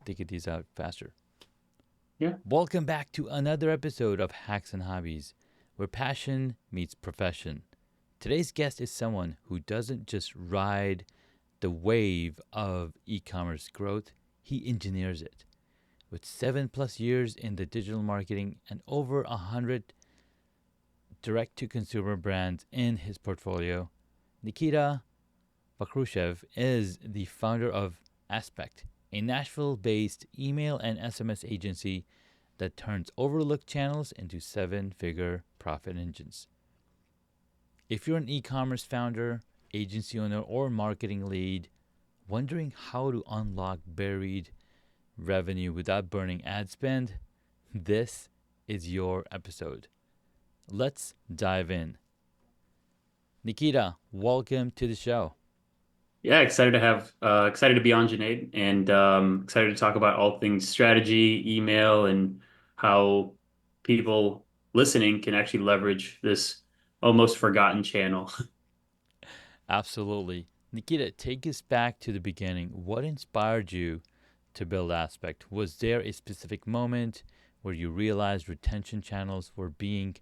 to get these out faster. Yeah. Welcome back to another episode of Hacks and Hobbies, where passion meets profession. Today's guest is someone who doesn't just ride the wave of e commerce growth, he engineers it. With 7+ years in the digital marketing and over 100 direct to consumer brands in his portfolio, Nikita Vakrushev is the founder of Aspect, a Nashville based email and SMS agency that turns overlooked channels into seven-figure profit engines. If you're an e commerce founder, agency owner, or marketing lead wondering how to unlock buried revenue without burning ad spend, this is your episode. Let's dive in. Nikita, welcome to the show. Yeah, excited to be on Junaid and excited to talk about all things strategy, email, and how people listening can actually leverage this almost forgotten channel. Absolutely. Nikita, take us back to the beginning. What inspired you to build Aspect? Was there a specific moment where you realized retention channels were being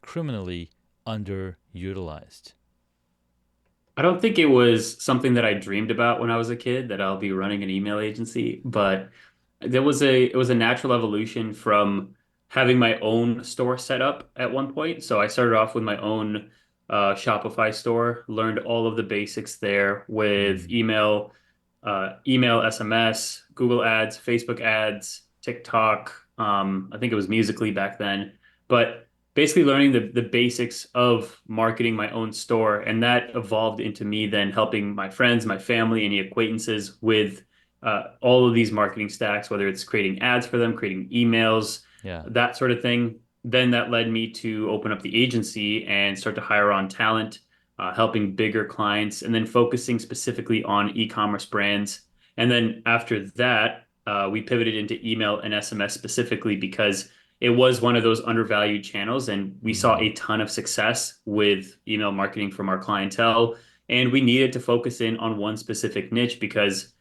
criminally underutilized? I don't think it was something that I dreamed about when I was a kid that I'll be running an email agency, but it was a natural evolution from having my own store set up at one point. So I started off with my own Shopify store, learned all of the basics there with Mm, email, SMS, Google Ads, Facebook ads, TikTok. I think it was Musically back then, but basically learning the basics of marketing my own store. And that evolved into me then helping my friends, my family, any acquaintances with all of these marketing stacks, whether it's creating ads for them, creating emails, yeah. that sort of thing. Then that led me to open up the agency and start to hire on talent, helping bigger clients, and then focusing specifically on e-commerce brands. And then after that, we pivoted into email and SMS specifically because it was one of those undervalued channels, and we saw Mm, a ton of success with email marketing from our clientele. And we needed to focus in on one specific niche because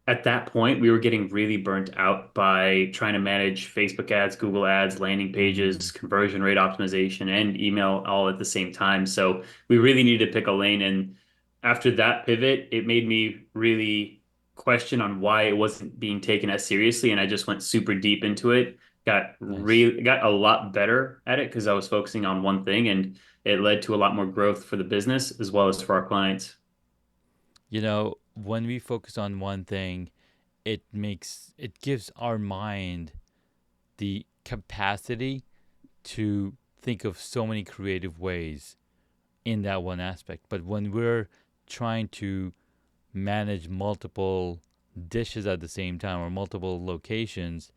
at that point, we were getting really burnt out by trying to manage Facebook ads, Google ads, landing mm, pages, conversion rate optimization, and email all at the same time. So we really needed to pick a lane. And after that pivot, it made me really question on why it wasn't being taken as seriously. And I just went super deep into it, nice. got a lot better at it because I was focusing on one thing, and it led to a lot more growth for the business as well as for our clients. When we focus on one thing, it gives our mind the capacity to think of so many creative ways in that one aspect. But when we're trying to manage multiple dishes at the same time or multiple locations,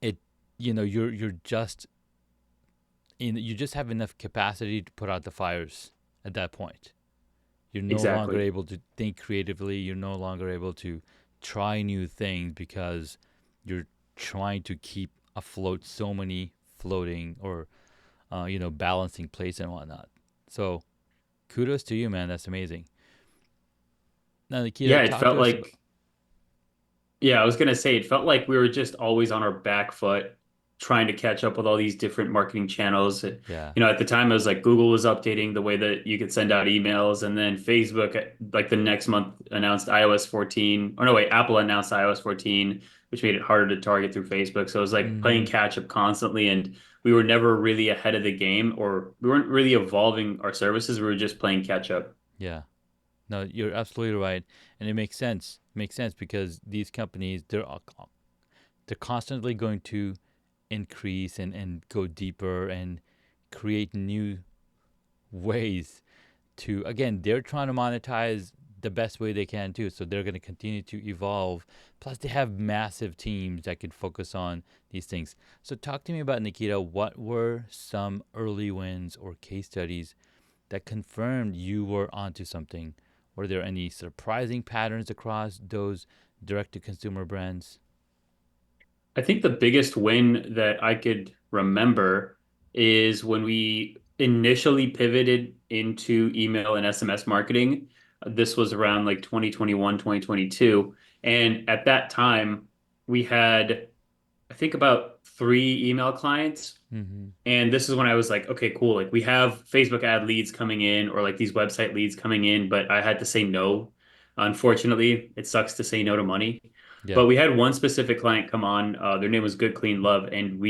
it you're just you just have enough capacity to put out the fires at that point. You're no longer Exactly. able to think creatively. You're no longer able to try new things because you're trying to keep afloat so many floating or balancing plates and whatnot. So kudos to you, man. That's amazing. Now, Nikita, Yeah, it talk felt to us about. like Yeah, I was gonna say it felt like we were just always on our back foot trying to catch up with all these different marketing channels. Yeah. At the time it was like Google was updating the way that you could send out emails, and then Facebook like the next month announced iOS 14. Or no, wait, Apple announced iOS 14, which made it harder to target through Facebook. So it was like playing Mm-hmm. catch up constantly, and we were never really ahead of the game, or we weren't really evolving our services. We were just playing catch up. Yeah. No, you're absolutely right, and it makes sense. Makes sense because these companies they're constantly going to increase and go deeper and create new ways to, again, they're trying to monetize the best way they can too, so they're going to continue to evolve. Plus they have massive teams that can focus on these things. So talk to me about, Nikita, what were some early wins or case studies that confirmed you were onto something? Were there any surprising patterns across those direct to consumer brands? I think the biggest win that I could remember is when we initially pivoted into email and SMS marketing. This was around like 2021, 2022. And at that time, we had, I think, about three email clients. Mm-hmm. And this is when I was like, okay, cool. Like we have Facebook ad leads coming in or like these website leads coming in, but I had to say no. Unfortunately, it sucks to say no to money. Yeah. But we had one specific client come on. Their name was Good Clean Love, and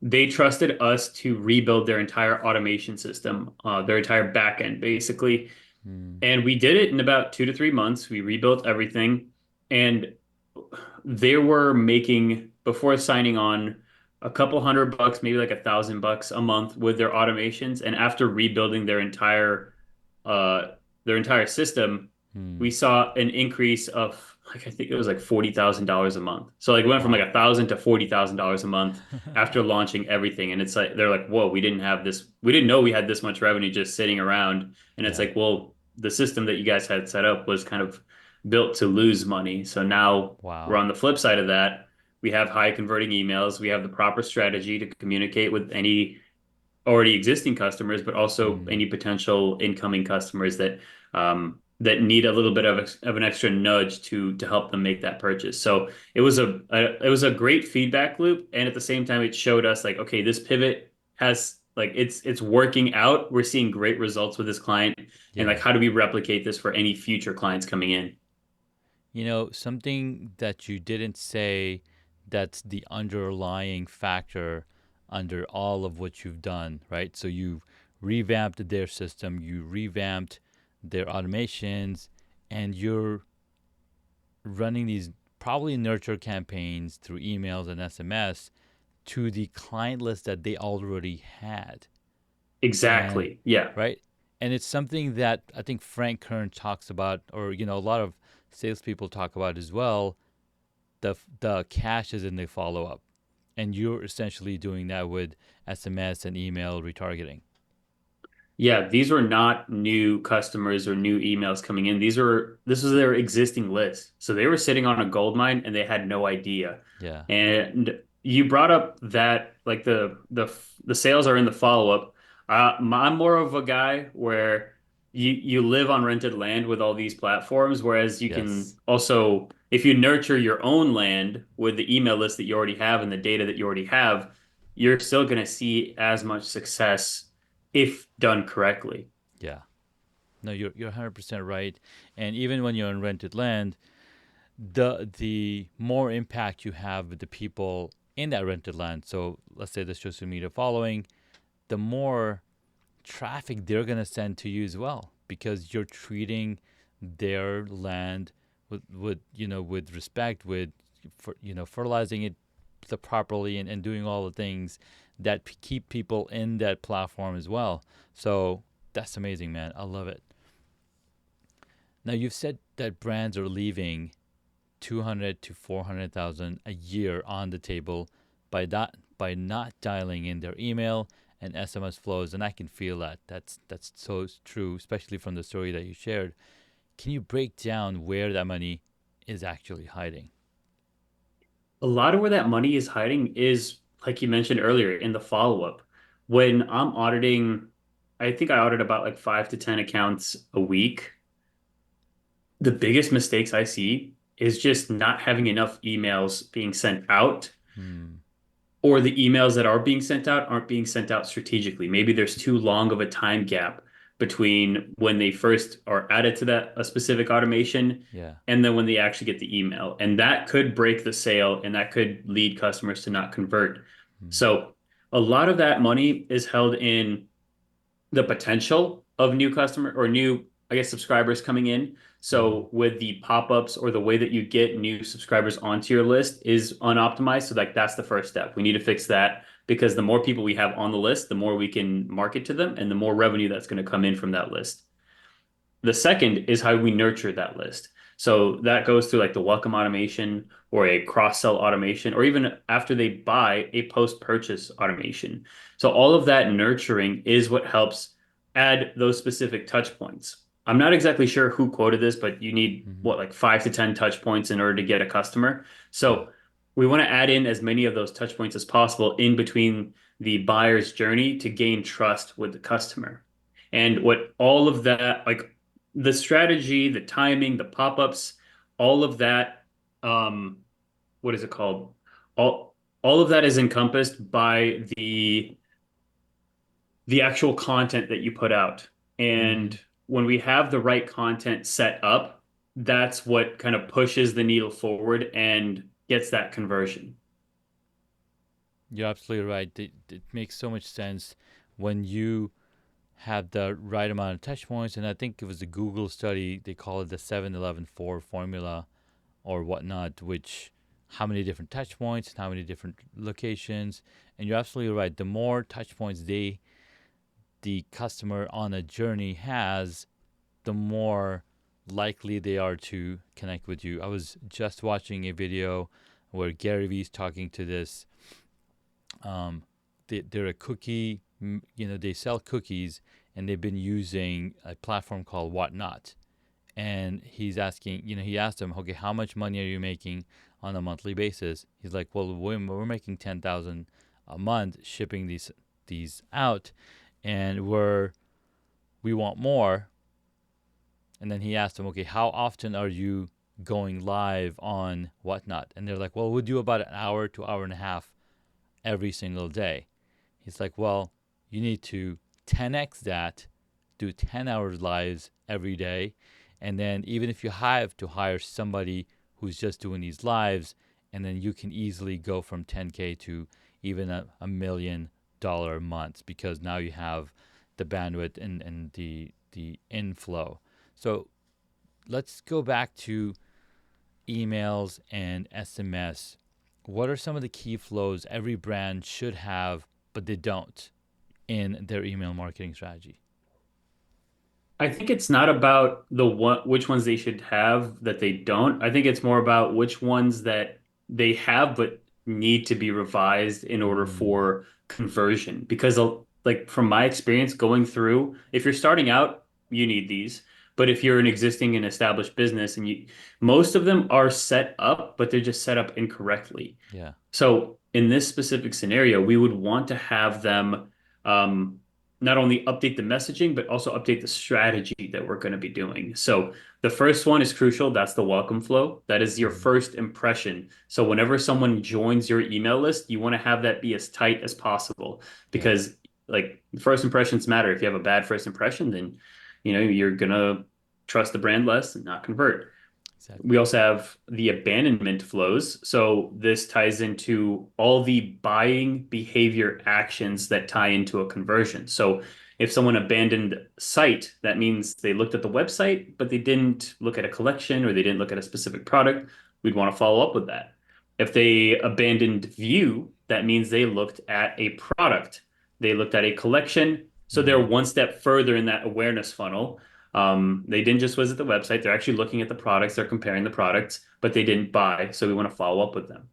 they trusted us to rebuild their entire automation system, their entire backend, basically. Mm. And we did it in about 2 to 3 months. We rebuilt everything, and they were making before signing on a couple $100, maybe like $1,000 a month with their automations. And after rebuilding uh, their entire system, we Mm. saw an increase of like I think it was like $40,000 a month. So like it went from like Wow. $1,000 to $40,000 a month after launching everything. And it's like they're like, whoa, we didn't know we had this much revenue just sitting around. And it's Yeah. like, well, the system that you guys had set up was kind of built to lose money. So now we're Wow. on the flip side of that. We have high converting emails. We have the proper strategy to communicate with any already existing customers, but also Mm. any potential incoming customers that need a little bit of an extra nudge to help them make that purchase. So it was a great feedback loop, and at the same time, it showed us like, okay, this pivot has like it's working out. We're seeing great results with this client, and like, Yeah. how do we replicate this for any future clients coming in? You know, something that you didn't say that's the underlying factor under all of what you've done, right? So you've revamped their system, you revamped their automations, and you're running these probably nurture campaigns through emails and SMS to the client list that they already had. And Exactly. Yeah. right. And it's something that I think Frank Kern talks about, or a lot of salespeople talk about as well. The cash is in the follow up, and you're essentially doing that with SMS and email retargeting. Yeah, these were not new customers or new emails coming in. This was their existing list. So they were sitting on a gold mine and they had no idea. Yeah. And you brought up that like the sales are in the follow-up. I'm more of a guy where you live on rented land with all these platforms, whereas you can Yes. also, if you nurture your own land with the email list that you already have and the data that you already have, you're still going to see as much success if done correctly. Yeah. No, you're 100% right. And even when you're on rented land, the more impact you have with the people in that rented land. So let's say the social media following, the more traffic they're going to send to you as well, because you're treating their land with respect, with fertilizing it properly, and doing all the things that keep people in that platform as well. So that's amazing, man. I love it. Now you've said that brands are leaving 200 to 400,000 a year on the table by not dialing in their email and SMS flows, and I can feel that. That's so true, especially from the story that you shared. Can you break down where that money is actually hiding? A lot of where that money is hiding is, like you mentioned earlier, in the follow-up. When I'm auditing, I think I audit about like 5 to 10 accounts a week. The biggest mistakes I see is just not having enough emails being sent out, Hmm. or the emails that are being sent out aren't being sent out strategically. Maybe there's too long of a time gap between when they first are added to that a specific automation Yeah. and then when they actually get the email. And that could break the sale and that could lead customers to not convert. Hmm. So a lot of that money is held in the potential of new customer or new, I guess, subscribers coming in. Hmm. So with the pop-ups or the way that you get new subscribers onto your list is unoptimized. So like that's the first step. We need to fix that because the more people we have on the list, the more we can market to them and the more revenue that's going to come in from that list. The second is how we nurture that list. So that goes through like the welcome automation or a cross-sell automation, or even after they buy a post-purchase automation. So all of that nurturing is what helps add those specific touch points. I'm not exactly sure who quoted this, but you need Hmm. what, like 5 to 10 touch points in order to get a customer. Yeah. So we want to add in as many of those touch points as possible in between the buyer's journey to gain trust with the customer. And what all of that, like the strategy, the timing, the pop-ups, all of that, um, what is it called? All of that is encompassed by the actual content that you put out. Hmm. And when we have the right content set up, that's what kind of pushes the needle forward and gets that conversion. You're absolutely right. It makes so much sense when you have the right amount of touch points. And I think it was a Google study, they call it the 7-11-4 formula or whatnot, which how many different touch points and how many different locations. And you're absolutely right. The more touch points the customer on a journey has, the more likely they are to connect with you. I was just watching a video where Gary Vee's talking to this. Um, they're a cookie, they sell cookies, and they've been using a platform called Whatnot. And he's asking, he asked him, okay, how much money are you making on a monthly basis? He's like, well, we're making 10,000 a month shipping these out, and we want more. And then he asked him, okay, how often are you going live on Whatnot? And they're like, well, we'll do about an hour to hour and a half every single day. He's like, well, you need to 10x that, do 10 hours lives every day. And then even if you have to hire somebody who's just doing these lives, and then you can easily go from 10K to even a $1 million months because now you have the bandwidth and the inflow. So let's go back to emails and SMS. What are some of the key flows every brand should have, but they don't in their email marketing strategy? I think it's not about which ones they should have that they don't. I think it's more about which ones that they have but need to be revised in order Mm, for conversion. Because like from my experience going through, if you're starting out, you need these. But if you're an existing and established business and most of them are set up, but they're just set up incorrectly. yeah. So in this specific scenario, we would want to have them um, not only update the messaging, but also update the strategy that we're going to be doing. So the first one is crucial. That's the welcome flow. That is your Mm, first impression. So whenever someone joins your email list, you want to have that be as tight as possible yeah. because like first impressions matter. If you have a bad first impression, then you're gonna trust the brand less and not convert. We Exactly. also have the abandonment flows. So this ties into all the buying behavior actions that tie into a conversion. So if someone abandoned site, that means they looked at the website, but they didn't look at a collection or they didn't look at a specific product. We'd want to follow up with that. If they abandoned view, that means they looked at a product, they looked at a collection. So they're Mm, one step further in that awareness funnel. They didn't just visit the website. They're actually looking at the products. They're comparing the products, but they didn't buy. So we want to follow up with them.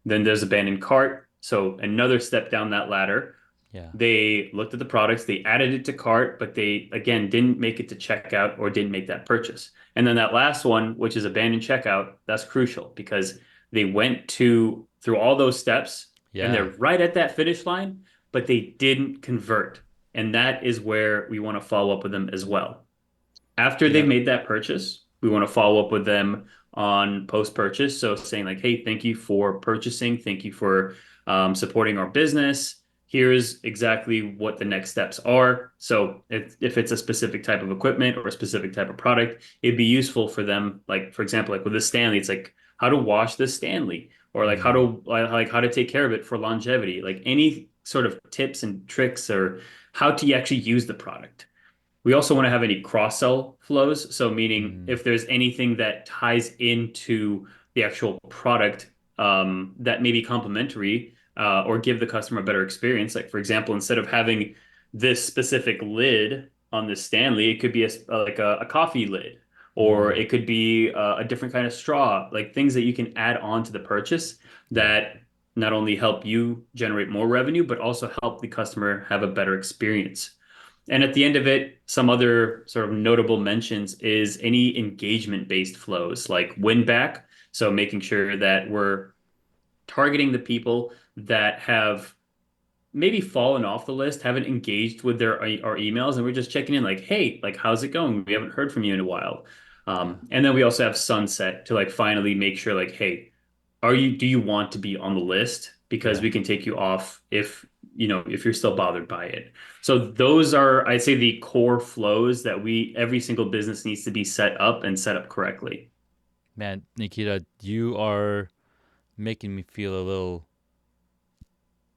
Then there's abandoned cart. So another step down that ladder. yeah. They looked at the products, they added it to cart, but they again didn't make it to checkout or didn't make that purchase. And then that last one, which is abandoned checkout, that's crucial because they went to through all those steps and Yeah. they're right at that finish line, but they didn't convert. And that is where we want to follow up with them as well. After they've Yeah. made that purchase, we want to follow up with them on post purchase. So saying like, hey, thank you for purchasing. Thank you for supporting our business. Here's exactly what the next steps are. So if it's a specific type of equipment or a specific type of product, it'd be useful for them. Like, for example, like with the Stanley, it's like how to wash the Stanley or like Mm, how to take care of it for longevity, like any sort of tips and tricks or how to actually use the product. We also want to have any cross-sell flows. So meaning mm, if there's anything that ties into the actual product that may be complementary or give the customer a better experience. Like for example, instead of having this specific lid on the Stanley, it could be like a coffee lid, or mm, it could be a different kind of straw, like things that you can add on to the purchase yeah. that not only help you generate more revenue, but also help the customer have a better experience. And at the end of it, some other sort of notable mentions is any engagement-based flows like win back. So making sure that we're targeting the people that have maybe fallen off the list, haven't engaged with our emails, and we're just checking in like, hey, like how's it going? We haven't heard from you in a while. Yeah. And then we also have sunset to like finally make sure like, hey, do you want to be on the list? Because Yeah. we can take you off if, if you're still bothered by it. So those are, I'd say, the core flows that every single business needs to be set up and set up correctly. Man, Nikita, you are making me feel a little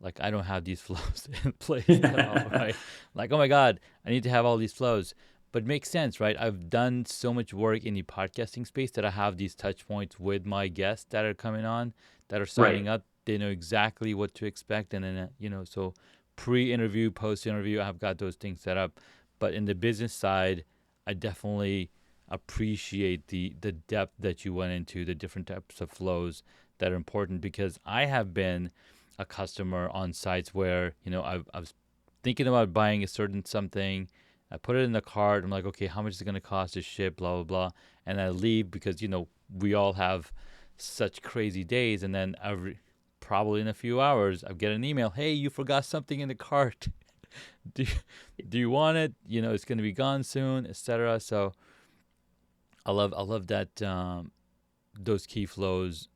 like I don't have these flows in place at all, right? Like, oh my God, I need to have all these flows. But it makes sense, right? I've done so much work in the podcasting space that I have these touch points with my guests that are coming on, that are signing Right. up. They know exactly what to expect. And then, so pre interview, post interview, I've got those things set up. But in the business side, I definitely appreciate the depth that you went into, the different types of flows that are important because I have been a customer on sites where I was thinking about buying a certain something. I put it in the cart. I'm like, okay, how much is it going to cost to ship? Blah blah blah, and I leave because we all have such crazy days, and then probably in a few hours I get an email. Hey, you forgot something in the cart. do you, do you want it? It's going to be gone soon, etc. So I love that those key flows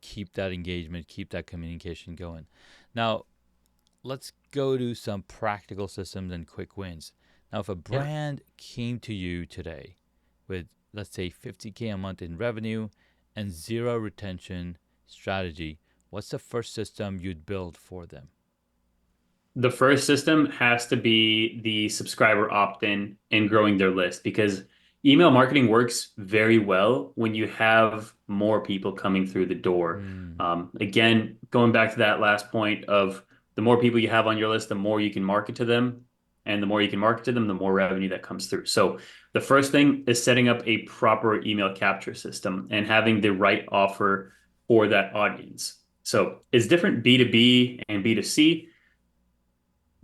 keep that engagement, keep that communication going. Now, let's go to some practical systems and quick wins. Now, if a Yeah. brand came to you today with, let's say, 50K a month in revenue and zero retention strategy, what's the first system you'd build for them? The first system has to be the subscriber opt-in and growing their list because email marketing works very well when you have more people coming through the door. Hmm. Again, going back to that last point of the more people you have on your list, the more you can market to them. And the more you can market to them, the more revenue that comes through. So the first thing is setting up a proper email capture system and having the right offer for that audience. So it's different B2B and B2C.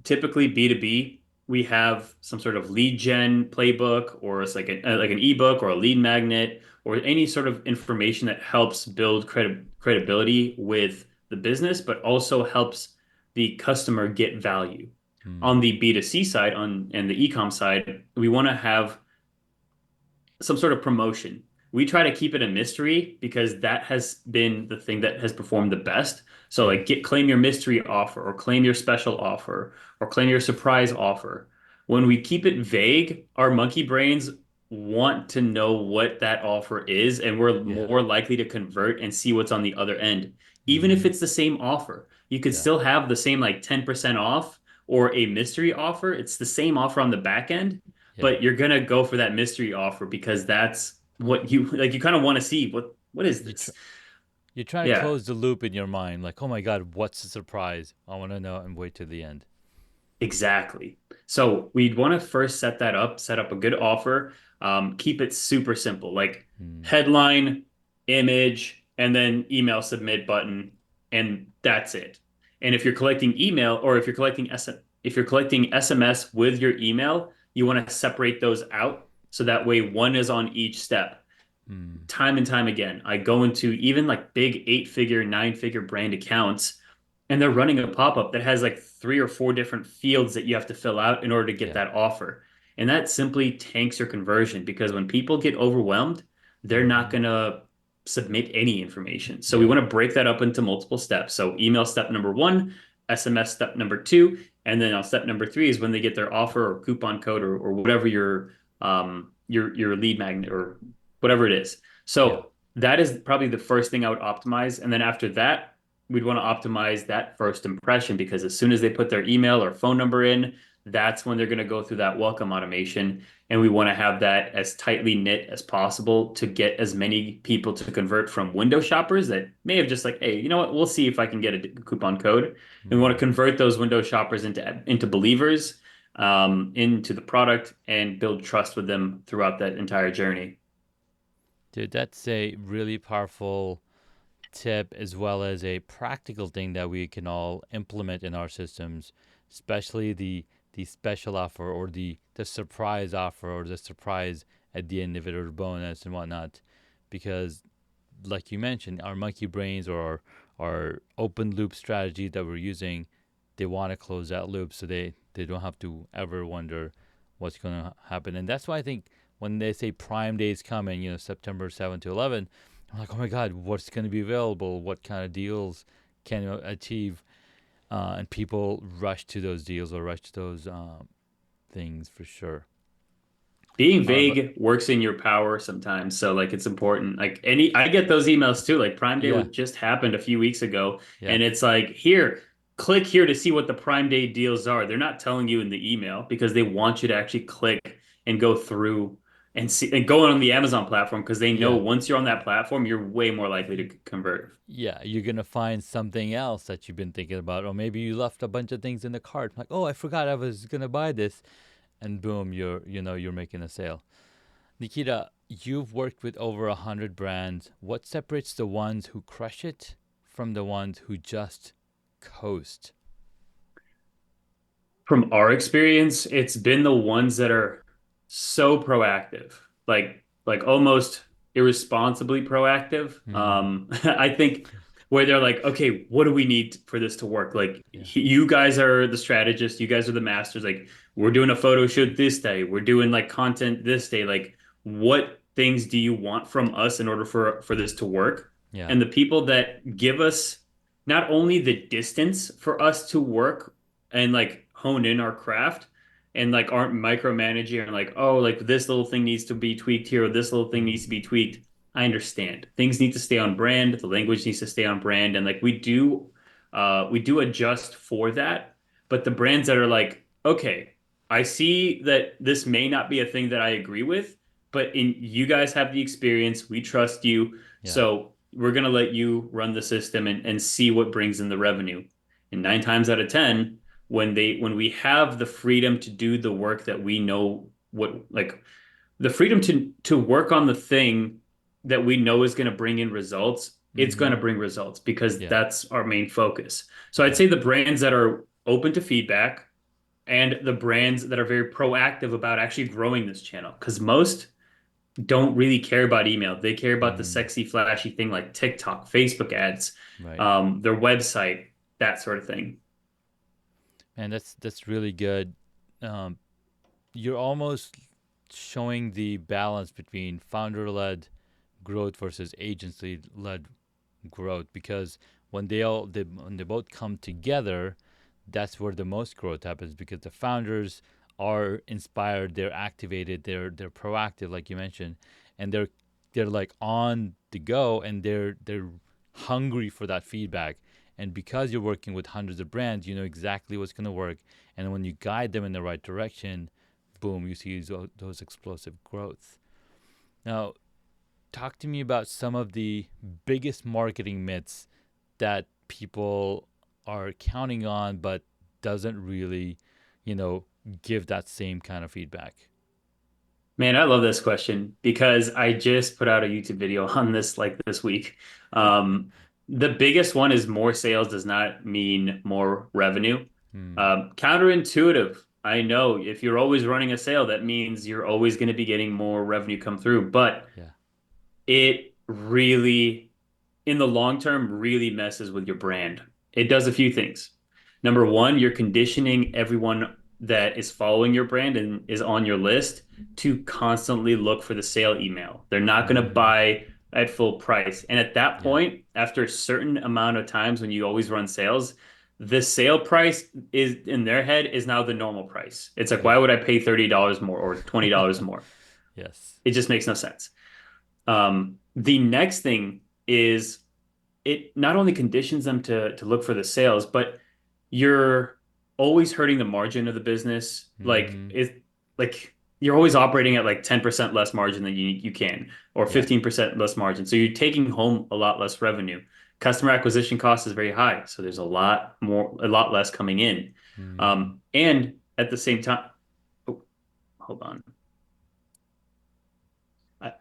Typically B2B, we have some sort of lead gen playbook, or it's like an ebook or a lead magnet or any sort of information that helps build credibility with the business, but also helps the customer get value. Hmm. On the B2C side, on and the ecom side, we want to have some sort of promotion. We try to keep it a mystery because that has been the thing that has performed the best. So Yeah. like claim your mystery offer or claim your special offer or claim your surprise offer. When we keep it vague, our monkey brains want to know what that offer is, and we're Yeah. more likely to convert and see what's on the other end. Even if Hmm. it's the same offer, you could Yeah. still have the same like 10% off or a mystery offer. It's the same offer on the back end, Yeah. but you're gonna go for that mystery offer because that's what you like. You kind of want to see what is You this? tr- you're trying to Yeah, close the loop in your mind, like, oh my God, what's the surprise? I want to know and wait to the end. exactly. So we'd want to first set up a good offer, keep it super simple, like Hmm. headline, image, and then email submit button, and that's it. And if you're collecting email or if you're collecting SMS with your email, you want to separate those out so that way one is on each step. Hmm. Time and time again. I go into even like big 8-figure, 9-figure brand accounts, and they're running a pop-up that has like 3 or 4 different fields that you have to fill out in order to get Yeah. that offer. And that simply tanks your conversion because when people get overwhelmed, they're not Hmm. going to submit any information. So we Yeah. want to break that up into multiple steps. So email step number one, SMS step number two, and then on step number three is when they get their offer or coupon code or whatever your lead magnet or whatever it is. Yeah. So that is probably the first thing I would optimize. And then after that, we'd want to optimize that first impression because as soon as they put their email or phone number in, that's when they're going to go through that welcome automation. And we want to have that as tightly knit as possible to get as many people to convert from window shoppers that may have just like, hey, you know what? We'll see if I can get a coupon code. And we want to Hmm. convert those window shoppers into believers, into the product and build trust with them throughout that entire journey. Dude, that's a really powerful tip as well as a practical thing that we can all implement in our systems, especially the special offer or the surprise offer or the surprise at the end of it or bonus and whatnot. Because like you mentioned, our monkey brains or our open loop strategy that we're using, they want to close that loop so they don't have to ever wonder what's going to happen. And that's why I think when they say Prime Day is coming, September 7 to 11, I'm like, oh my God, what's going to be available? What kind of deals can you achieve? And people rush to those deals or rush to those things for sure. Being But vague works in your power sometimes. So like it's important. Like I get those emails too. Like Prime Day yeah, was just happened a few weeks ago, yeah, and it's like here, click here to see what the Prime Day deals are. They're not telling you in the email because they want you to actually click and go through and see and go on the Amazon platform because they know yeah. once you're on that platform, you're way more likely to convert. Yeah, you're gonna find something else that you've been thinking about, or maybe you left a bunch of things in the cart. Like, oh, I forgot I was gonna buy this, and boom, you're making a sale. Nikita, you've worked with over 100 brands. What separates the ones who crush it from the ones who just coast? From our experience, it's been the ones that are so proactive, like almost irresponsibly proactive. Hmm. I think where they're like, okay, what do we need for this to work? Like, Yeah. you guys are the strategists, you guys are the masters. Like, we're doing a photo shoot this day, we're doing like content this day. Like, what things do you want from us in order for this to work? Yeah. And the people that give us not only the distance for us to work and like hone in our craft and like aren't micromanaging and like, oh, like this little thing needs to be tweaked here or this little thing needs to Hmm. be tweaked. I understand. Things need to stay on brand, the language needs to stay on brand, and like we do adjust for that. But the brands that are like, okay, I see that this may not be a thing that I agree with, but in you guys have the experience, we trust you, Yeah. so we're gonna let you run the system and see what brings in the revenue. And 9 times out of 10, when we have the freedom to do the work that we know what like the freedom to work on the thing that we know is going to bring in results, it's going Hmm. to bring results because Yeah. that's our main focus. So I'd Yeah. say the brands that are open to feedback and the brands that are very proactive about actually growing this channel, because most don't really care about email. They care about the Hmm. sexy, flashy thing like TikTok, Facebook ads, Right. their website, that sort of thing. And that's really good. Um, you're almost showing the balance between founder-led growth versus agency-led growth, because when they both come together, that's where the most growth happens, because the founders are inspired, they're activated, they're proactive, like you mentioned, and they're like on the go, and they're hungry for that feedback. And because you're working with hundreds of brands, you know exactly what's going to work, and when you guide them in the right direction, boom, you see those explosive growths. Now, talk to me about some of the biggest marketing myths that people are counting on but doesn't really, you know, give that same kind of feedback. Man, I love this question because I just put out a YouTube video on this like this week. Um, the biggest one is more sales does not mean more revenue. Hmm. Counterintuitive. I know if you're always running a sale, that means you're always going to be getting more revenue come through. But Yeah. it really, in the long term, really messes with your brand. It does a few things. Number one, you're conditioning everyone that is following your brand and is on your list to constantly look for the sale email. They're not going to Hmm. buy at full price. And at that Yeah. point, after a certain amount of times when you always run sales, the sale price is in their head is now the normal price. It's like, Yeah. why would I pay $30 more or $20 more? Yes. It just makes no sense. The next thing is it not only conditions them to look for the sales, but you're always hurting the margin of the business. Hmm. Like you're always operating at like 10% less margin than you can, or Yeah. 15% less margin. So you're taking home a lot less revenue. Customer acquisition cost is very high, so there's a lot less coming in. Hmm. And at the same time, oh, hold on. I,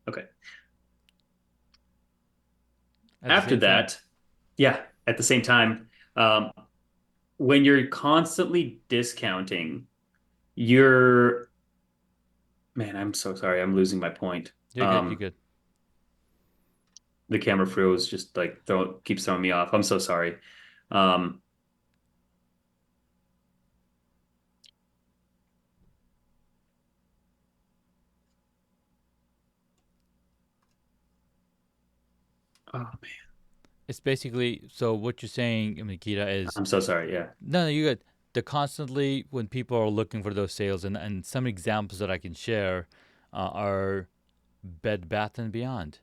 okay. At the After same time. that, yeah, at the same time, um, when you're constantly discounting, you're man, I'm so sorry. I'm losing my point. You're good. You're good. The camera froze, just like keeps throwing me off. I'm so sorry. Um, Oh, It's basically so what you're saying, Nikita, is I'm so sorry. Yeah. no, no, you good. The constantly when people are looking for those sales, and some examples that I can share are Bed Bath and Beyond.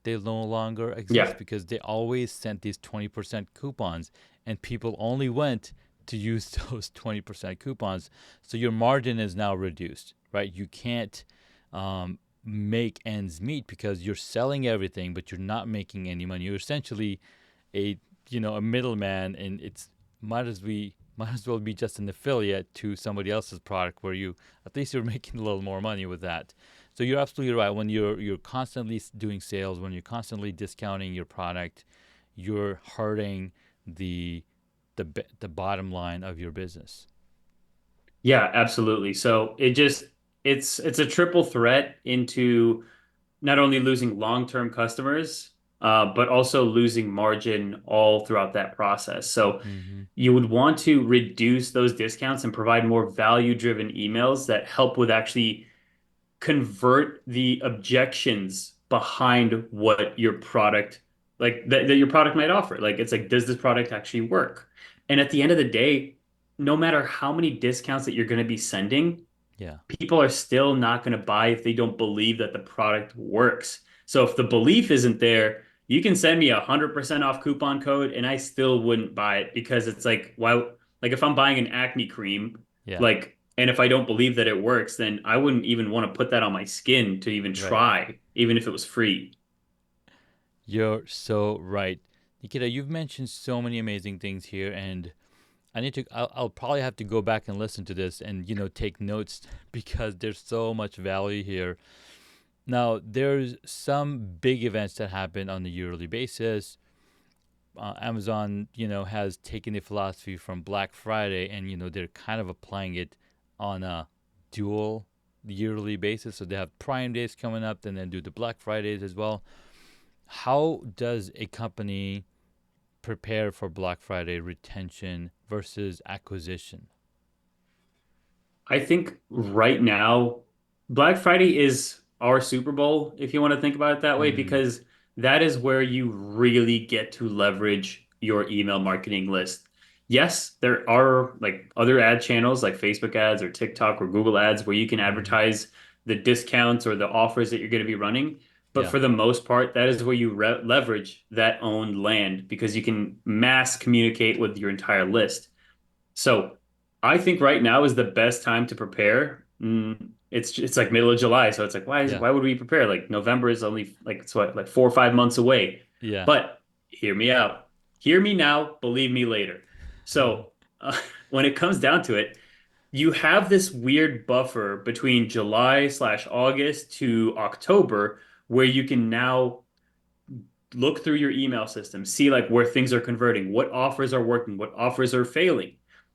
They no longer exist Yeah. because they always sent these 20% coupons, and people only went to use those 20% coupons. So your margin is now reduced, right? You can't make ends meet because you're selling everything, but you're not making any money. You're essentially a a middleman, and it's might as well be just an affiliate to somebody else's product where you at least you're making a little more money with that. So you're absolutely right. When you're constantly doing sales, when you're constantly discounting your product, you're hurting the the bottom line of your business. Yeah, absolutely. So it's a triple threat into not only losing long-term customers, but also losing margin all throughout that process. So Mm-hmm. you would want to reduce those discounts and provide more value-driven emails that help with actually convert the objections behind what your product that your product might offer. Like it's like, does this product actually work? And at the end of the day, no matter how many discounts that you're going to be sending, Yeah. people are still not going to buy if they don't believe that the product works. So if the belief isn't there, you can send me 100% off coupon code and I still wouldn't buy it because it's like, why? Like if I'm buying an acne cream, Yeah. like, and if I don't believe that it works, then I wouldn't even want to put that on my skin to even Right. try, even if it was free. You're so right. Nikita, you've mentioned so many amazing things here, and I'll probably have to go back and listen to this and, take notes because there's so much value here. Now, there's some big events that happen on a yearly basis. Amazon, has taken the philosophy from Black Friday, and, they're kind of applying it on a dual yearly basis. So they have Prime Days coming up, and then do the Black Fridays as well. How does a company prepare for Black Friday retention versus acquisition? I think right now, Black Friday is our Super Bowl, if you want to think about it that way, Mm, because that is where you really get to leverage your email marketing list. Yes, there are like other ad channels like Facebook ads or TikTok or Google ads where you can mm-hmm. advertise the discounts or the offers that you're going to be running. But Yeah, for the most part, that is where you leverage that owned land because you can mass communicate with your entire list. So I think right now is the best time to prepare. It's like middle of July, so it's like yeah, why would we prepare? Like November is only like it's what like 4 or 5 months away. yeah. But hear me out. Hear me now, believe me later. So when it comes down to it, you have this weird buffer between July/August to October where you can now look through your email system, see like where things are converting, what offers are working, what offers are failing.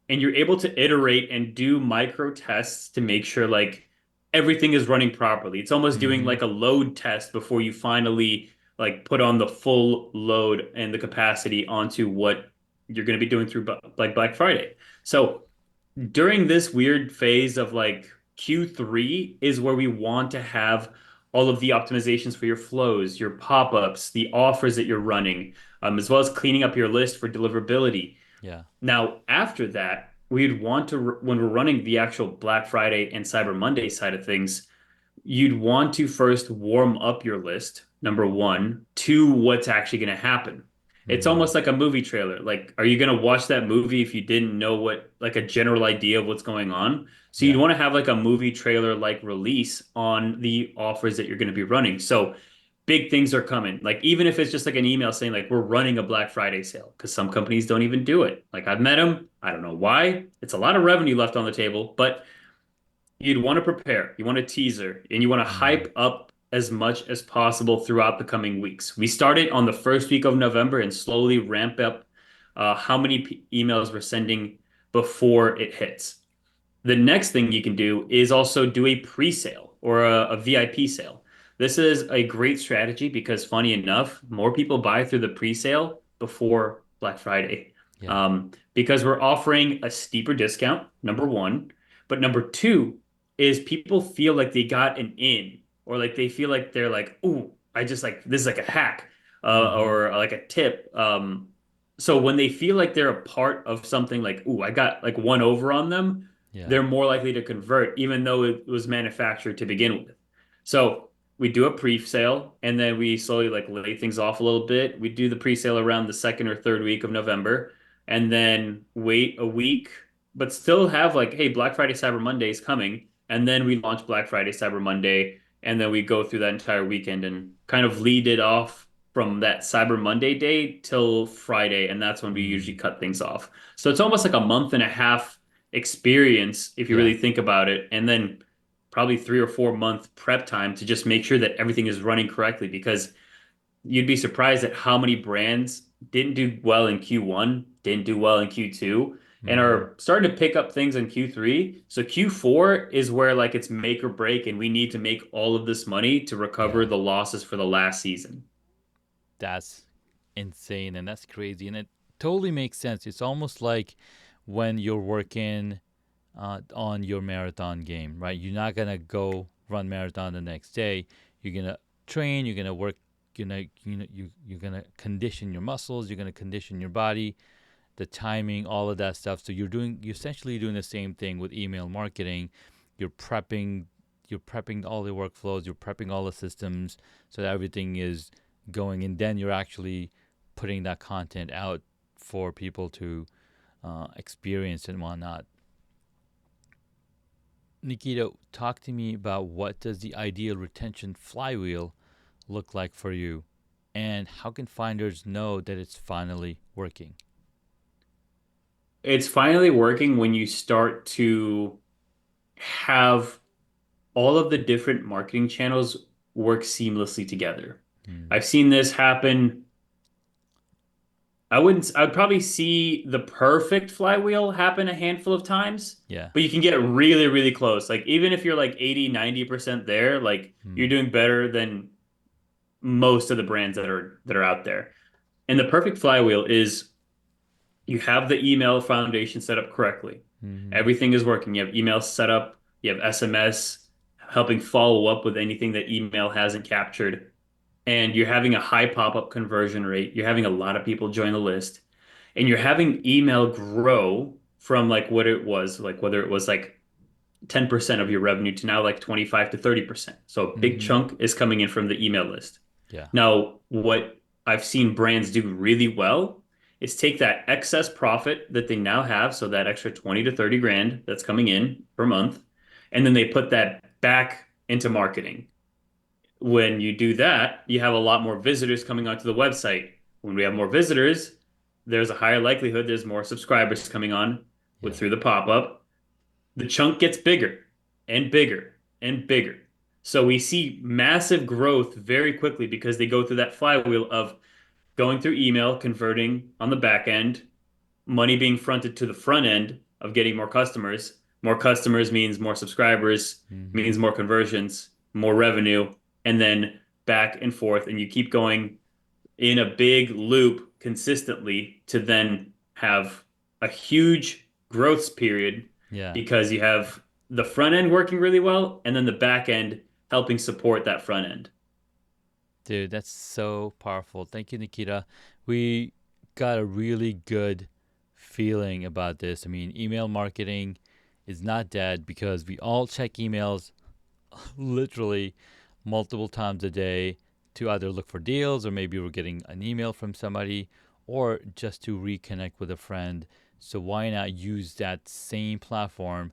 And you're able to iterate and do micro tests to make sure like everything is running properly. It's almost doing Mm-hmm. like a load test before you finally like put on the full load and the capacity onto what you're going to be doing through like Black Friday. So during this weird phase of like Q3 is where we want to have all of the optimizations for your flows, your pop-ups, the offers that you're running, as well as cleaning up your list for deliverability. Yeah. Now, after that, we'd want to, when we're running the actual Black Friday and Cyber Monday side of things, you'd want to first warm up your list, number one, to what's actually going to happen. It's Mm, almost like a movie trailer. Like, are you going to watch that movie if you didn't know what, like a general idea of what's going on? So you'd yeah. want to have like a movie trailer like release on the offers that you're going to be running. So big things are coming. Like, even if it's just like an email saying, like, we're running a Black Friday sale, because some companies don't even do it. Like, I've met them. I don't know why. It's a lot of revenue left on the table, but you'd want to prepare, you want a teaser, and you want to Mm, hype up as much as possible throughout the coming weeks. We started on the first week of November and slowly ramp up how many emails we're sending before it hits. The next thing you can do is also do a pre-sale or a VIP sale. This is a great strategy because, funny enough, more people buy through the pre-sale before Black Friday. yeah. Because we're offering a steeper discount, number one. But number two is people feel like they got an in, or like they feel like they're like, "Ooh, I just like this is like a hack. Mm-hmm. or like a tip. So when they feel like they're a part of something like, ooh, I got like one over on them, Yeah. they're more likely to convert, even though it was manufactured to begin with. So we do a pre-sale and then we slowly like lay things off a little bit. We do the pre-sale around the second or third week of November and then wait a week, but still have like, hey, Black Friday, Cyber Monday is coming. And then we launch Black Friday, Cyber Monday, and then we go through that entire weekend and kind of lead it off from that Cyber Monday day till Friday. And that's when we usually Mm. cut things off. So it's almost like a month and a half experience if you Yeah. really think about it. And then probably 3 or 4 month prep time to just make sure that everything is running correctly because you'd be surprised at how many brands didn't do well in Q1, didn't do well in Q2, and Mm-hmm. are starting to pick up things in Q3. So Q4 is where like it's make or break, and we need to make all of this money to recover Yeah. the losses for the last season. That's insane and that's crazy. And it totally makes sense. It's almost like when you're working on your marathon game, right? You're not going to go run marathon the next day. You're going to train, you're going to work, you're going to condition your muscles, you're going to condition your body, the timing, all of that stuff. So you're essentially doing the same thing with email marketing. You're prepping you're prepping all the workflows, you're prepping all the systems so that everything is going, and then you're actually putting that content out for people to experience and whatnot. Nikita, talk to me about what does the ideal retention flywheel look like for you, and how can finders know that it's finally working? It's finally working when you start to have all of the different marketing channels work seamlessly together. Mm. I've seen this happen. I'd probably see the perfect flywheel happen a handful of times, Yeah. but you can get really, really close. Like even if you're like 80, 90% there, like you're Mm. doing better than most of the brands that are out there. And the perfect flywheel is you have the email foundation set up correctly. Mm-hmm. Everything is working. You have email set up, you have SMS helping follow up with anything that email hasn't captured, and you're having a high pop-up conversion rate. You're having a lot of people join the list, and you're having email grow from like what it was, like whether it was like 10% of your revenue to now like 25 to 30%. So a big Mm-hmm. chunk is coming in from the email list. Yeah. Now, what I've seen brands do really well is take that excess profit that they now have, so that extra 20 to 30 grand that's coming in per month, and then they put that back into marketing. When you do that, you have a lot more visitors coming onto the website. When we have more visitors, there's a higher likelihood there's more subscribers coming on with Yeah. through the pop-up. The chunk gets bigger and bigger and bigger. So we see massive growth very quickly because they go through that flywheel of going through email, converting on the back end, money being fronted to the front end of getting more customers. More customers means more subscribers, Mm-hmm. means more conversions, more revenue, and then back and forth. And you keep going in a big loop consistently to then have a huge growth period Yeah. because you have the front end working really well and then the back end helping support that front end. Dude, that's so powerful. Thank you, Nikita. We got a really good feeling about this. I mean, email marketing is not dead because we all check emails literally multiple times a day to either look for deals or maybe we're getting an email from somebody or just to reconnect with a friend. So why not use that same platform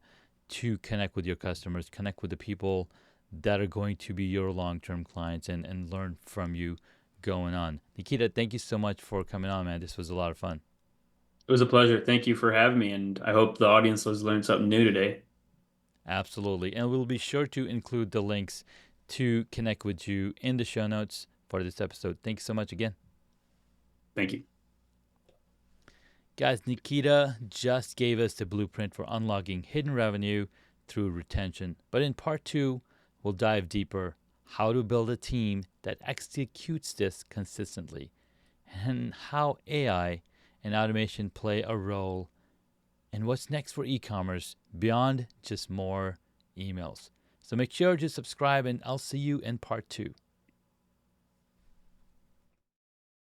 to connect with your customers, connect with the people that are going to be your long-term clients and learn from you going on. Nikita, thank you so much for coming on, man. This was a lot of fun. It was a pleasure. Thank you for having me, and I hope the audience has learned something new today. Absolutely. And we'll be sure to include the links to connect with you in the show notes for this episode. Thanks so much again. Thank you. Guys, Nikita just gave us the blueprint for unlocking hidden revenue through retention. But in part two, we'll dive deeper how to build a team that executes this consistently and how AI and automation play a role and what's next for e-commerce beyond just more emails. So make sure to subscribe and I'll see you in part two.